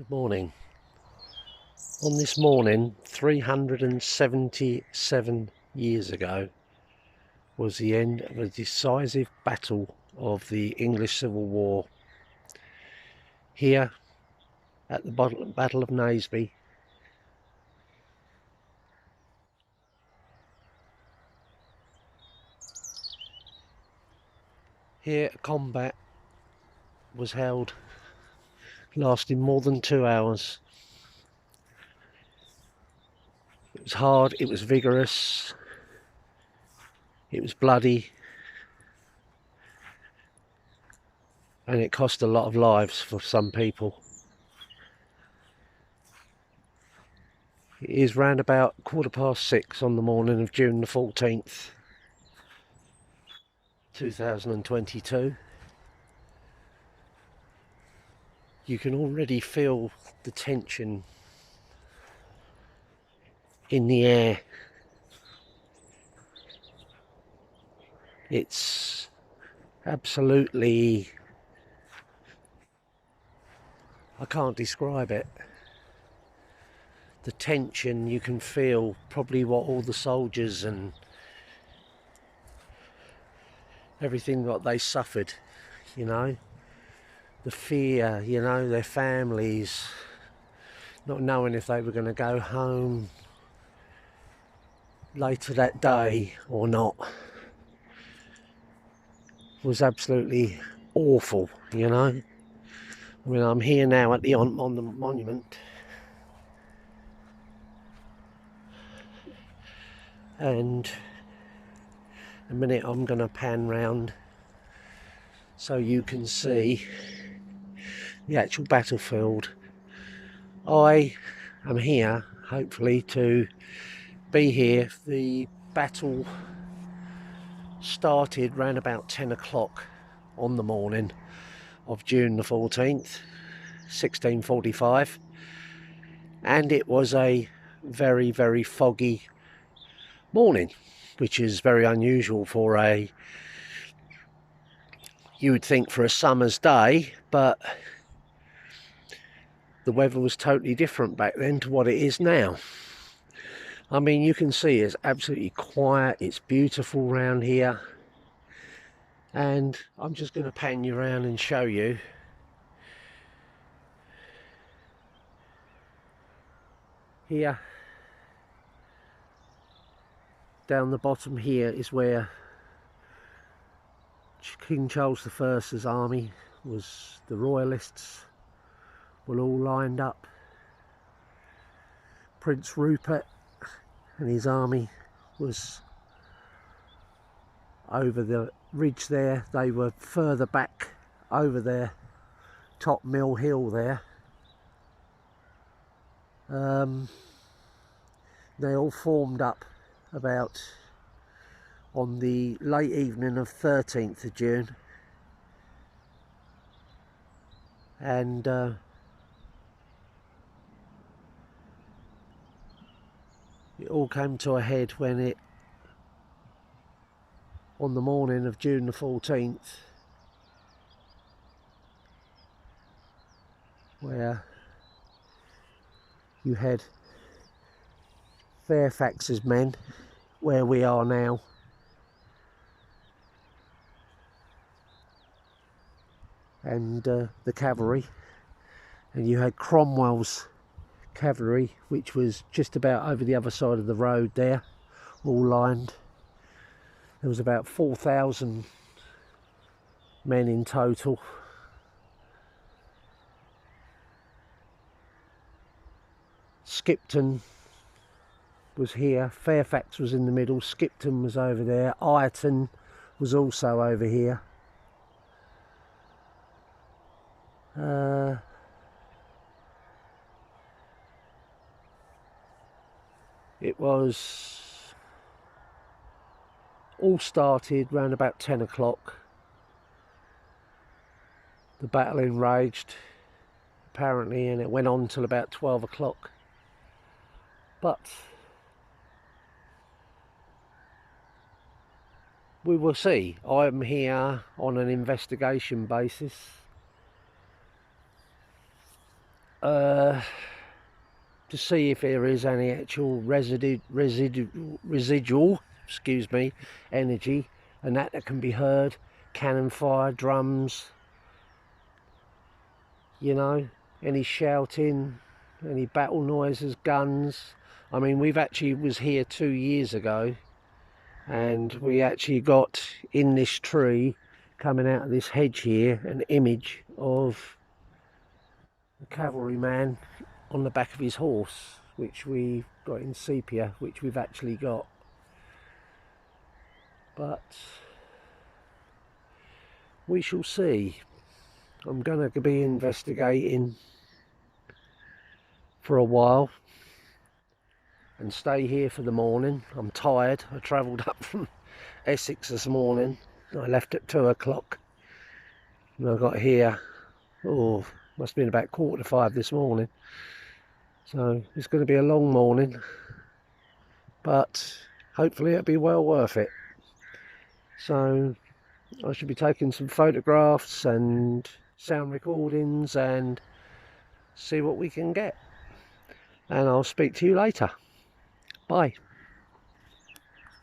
Good morning. On this morning, 377 years ago, was the end of a decisive battle of the English Civil War. Here at the Battle of Naseby, here combat was held, lasting more than 2 hours. It was hard, it was vigorous, it was bloody, and it cost a lot of lives for some people. It is round about 6:15 on the morning of June the 14th, 2022. You can already feel the tension in the air. It's absolutely, I can't describe it. The tension you can feel, probably what all the soldiers and everything that they suffered, you know, the fear, you know, their families not knowing if they were going to go home later that day or not, was absolutely awful, you know. I mean, I'm here now at on the monument, and in a minute I'm going to pan round so you can see the actual battlefield. I am here hopefully to be here. The battle started round about 10 o'clock on the morning of June the 14th, 1645, and it was a very, very foggy morning, which is very unusual for you would think for a summer's day, but the weather was totally different back then to what it is now. I mean, you can see it's absolutely quiet, it's beautiful round here, and I'm just going to pan you around and show you. Here, down the bottom here, is where King Charles I's army was. The royalists were all lined up. Prince Rupert and his army was over the ridge there. They were further back over there, top Mill Hill there. They all formed up about on the late evening of 13th of June, and it all came to a head when it, on the morning of June the 14th, where you had Fairfax's men, where we are now, and the cavalry, and you had Cromwell's cavalry, which was just about over the other side of the road there, all lined. There was about 4,000 men in total. Skipton was here, Fairfax was in the middle, Skipton was over there, Ireton was also over here. It was all started round about 10 o'clock. The battle enraged apparently, and it went on till about 12 o'clock. But we will see. I'm here on an investigation basis. to see if there is any actual residual, excuse me, energy, and that can be heard. Cannon fire, drums, you know, any shouting, any battle noises, guns. I mean, we've actually was here 2 years ago, and we actually got in this tree, coming out of this hedge here, an image of a cavalryman on the back of his horse, which we got in sepia, which we've actually got. But we shall see. I'm going to be investigating for a while and stay here for the morning. I'm tired. I travelled up from Essex this morning. I left at 2 o'clock and I got here, oh, must have been about 4:45 this morning. So it's going to be a long morning, but hopefully it'll be well worth it. So I should be taking some photographs and sound recordings and see what we can get. And I'll speak to you later. Bye.